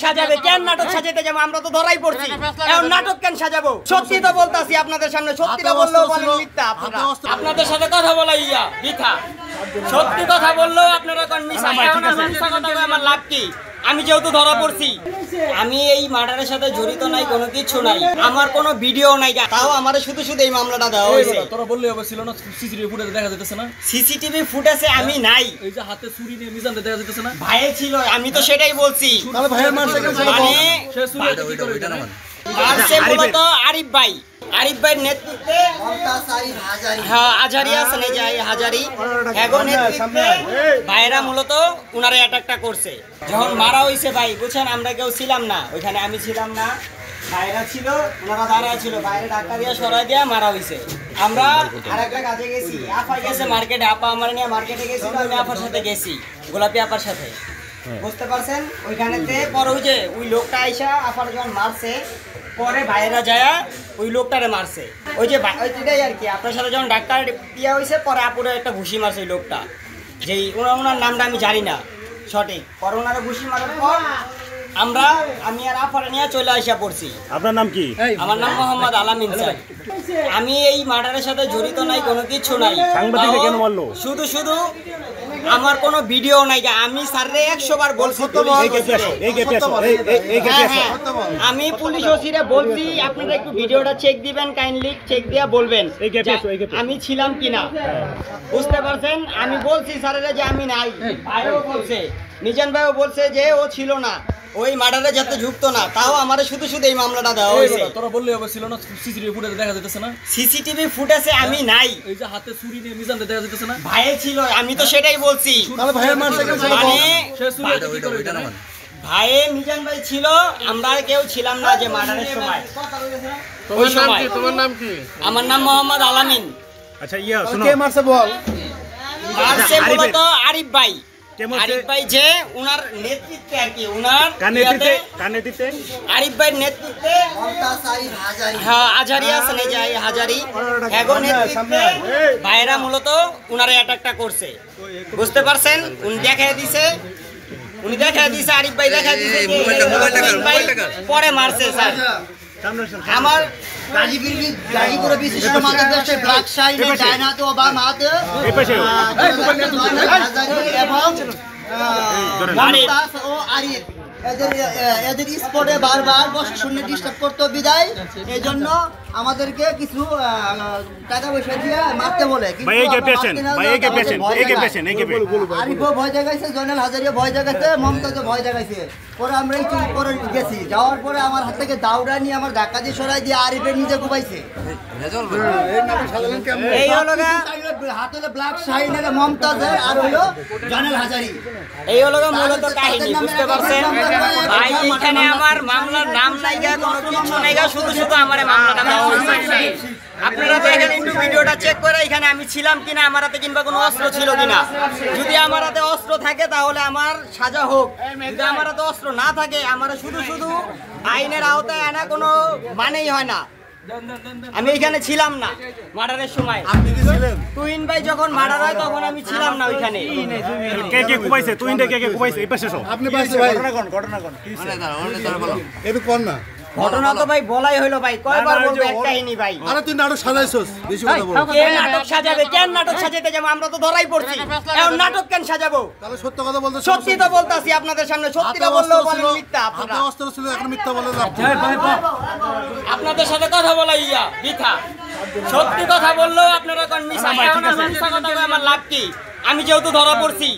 সাজাবে কেন? নাটক সাজাতে যাবো? আমরা তো ধরাই পড়ছি, এখন নাটক কেন সাজাবো? সত্যি তো বলতাছি আপনাদের সামনে, সত্যিটা বললেও বলেন মিথ্যা। আপনাদের সাথে কথা বলা ইয়া মিথ্যা, সত্যি কথা বললেও আপনারা কোন মিথ্যা। মিথ্যা কথা আমার লাভ কি? আমি যেহেতু ধরা পড়ছি, আমি এই মার্ডারের সাথে জড়িত নাই, কোনো কিছু নাই, আমার কোনো ভিডিও নাই, তাও আমারে শুধু শুধু এই মামলাটা দেওয়া হয়েছে। তোরা বললে হবে ছিল না, সিসিটিভি ফুটেজে দেখা যাইতেছে না? সিসিটিভি ফুটেজে আমি নাই। এই যে হাতে ছুরি নিয়ে মিজানতে দেখা যাইতেছে না? ভাই ছিল, আমি তো সেটাই বলছি। তাহলে ভাইয়ের মারছে কেন? মানে সে ছুরি কি করে এটা না? মারছে মূলত আরিফ ভাই, আরিফ ভাইয়ের নেতৃত্বে আজারি আছে না, যে হাজারি এগো নেতৃত্বে ভাইরা মূলত উনারে অ্যাটাকটা করছে। যখন মারা হইছে ভাই বুঝছেন, আমরা কেউ ছিলাম না ওইখানে, আমি ছিলাম না, ভাইরা ছিল, ওনারা দাঁড়ায় ছিল, বাইরে ধাক্কা দিয়ে সরাই দিয়ে মারা হইছে। আমরা আরেকটা কাজে গেছি, আপা গেছে মার্কেটে, আপা আমার নিয়ে মার্কেটে গেছিল, আমি আপার সাথে গেছি, গোলাপি আপার সাথে, বুঝতে পারছেন? ওইখানেতে পরে ওই যে ওই লোকটা আইসা আপার যখন মারছে, পরে ভাইরা যায় ওই লোকটারে মারছে, ওই যে ওইটাই আর কি। আপনার সাথে যখন ডাক্তার ইয়া হয়েছে, পরে আপুরে একটা ঘুষি মারছে ওই লোকটা, যেই ওনার নামটা আমি জানি না সঠিক। পরে ওনারা ঘুষি মারার পর আমি আর আপারে নিয়ে চলে আসা পড়ছি। আপনার নাম কি? আমার নাম মোহাম্মদ আলামিন স্যার। আমি এই মার্ডারের সাথে জড়িত নাই, কোনো কিছু নাই। সাংবাদিকরা কেন মারলো? শুধু শুধু আমার কোনো ভিডিও নাই, আমি স্যাররে 100 বার বলছি। আমি পুলিশ ওসিরে বলছি আপনারা একটু ভিডিওটা চেক দিবেন, কাইন্ডলি চেক দিয়া বলবেন আমি ছিলাম কিনা, বুঝতে পারছেন? আমি বলছি স্যারেরা যে আমি নাই, ভাইও বলছে, মিজান ভাইও বলছে যে ও ছিল না, ওই মার্ডারে যাতে যুক্ত না, তাও আমারে শুধু শুধু এই মামলাটা দেওয়া হয়েছে। তোরা বললে হবে ছিল না, সিসিটিভি ফুটেজে দেখা যাইতেছে না? সিসিটিভি ফুটেজে আমি নাই। এই যে হাতে ছুরি নিয়ে মিজানতে দেখা যাইতেছে না? ভাই ছিল, আমি তো সেটাই বলছি। তাহলে ভাইয়ের মারছে কেন? মানে সে ছুরি কি করে এটা না? ভাই মিজান ভাই ছিল, আমরা কেউ ছিলাম না যে মার্ডারের সময়। তোমার নাম কি? আমার নাম মোহাম্মদ আলামিন। আচ্ছা ইয়া শুনো, কে মারছে বল? মারছে মূলত আরিফ ভাই। আরিফ ভাই যে উনার নেতৃত্বে আর কি, উনার নেতৃত্বে আরিফ ভাইয়ের নেতৃত্বে আজারি আছে না, যে হাজারি এগো নেতৃত্বে ভাইরা মূলত উনারে অ্যাটাকটা করছে, বুঝতে পারছেন? উনি দেখাই দিছে, আরিফ ভাই দেখাই দিছে, পরে মারছে স্যার। আমার গাজীপুরে বিশিষ্ট মাদক ব্যবসায়ী ব্ল্যাক শাইন ডায়নাতো বা মাদ এবং মমতাজ ও আরিফ এদের স্পটে বারবার বসে শূন্য ডিস্টার্ব করতো, বিদায় এই জন্য আমাদেরকে কিছু টাকা পয়সা দিয়ে মারতে বলে। আরিফও ভয় জাগাইছে, জয়নাল হাজারিও ভয় জাগাইছে, মমতাজও ভয় জাগাইছে। পরে আমরা এই চুপ করে গেছি, যাওয়ার পরে আমার হাত থেকে দাউড়া নিয়ে আমার ধাক্কা দিয়ে সরাই দিয়ে আরিফের নিজে ঘুমাইছে। এই হলো হাত হলো ব্ল্যাক শাইনের মমতাজের, আর হলো জয়নাল হাজারি। এই হলো মূলত কাহিনী, বুঝতে পারছেন ভাই? এখানে আমার মামলার নাম নাই, কোনো কিছু নাই, শুধু শুধু আমার মামলাটা দেওয়া হয়েছে। আপনারা তো এখানে একটু ভিডিওটা চেক করে এখানে আমি ছিলাম কিনা, আমার হাতে কিংবা কোনো অস্ত্র ছিল কিনা। যদি আমার হাতে অস্ত্র থাকে তাহলে আমার সাজা হোক, যদি আমার হাতে অস্ত্র না থাকে, আমার শুধু শুধু আইনের আওতায় আনা কোনো মানেই হয় না। আমি এখানে ছিলাম না মার্ডারের সময়। তুহিন ভাই যখন মার্ডার হয় তখন আমি ছিলাম না ওইখানে। কে কে কুবাইছে? তুহিন কে কে কুবাইছে? এই পাশে আপনি পাইছে ভাই, ঘটনা কোন কি এটা কোন না ঘটনা তো ভাই বলাই হইলো ভাই, কয়বার বলবো একটাইনি ভাই। আরে তুই নাটক সাজাইছস, বেশি কথা বল। কে নাটক সাজাবে? কেন নাটক সাজাতে যাবো? আমরা তো ধরাই পড়ছি, এখন নাটক কেন সাজাবো? তাহলে সত্য কথা বলতে, সত্যি তো বলতাছি আপনাদের সামনে, সত্যিটা বললেও বলেন মিথ্যা। হাতে অস্ত্র ছিল, এখন মিথ্যা বলে লাভ। আপনাদের সাথে কথা বলা ইয়া মিথ্যা, সত্যি কথা বললেও আপনারা কোন মিথ্যা কথা আমার লাভ কি? আমি যেহেতু ধরা পড়ছি,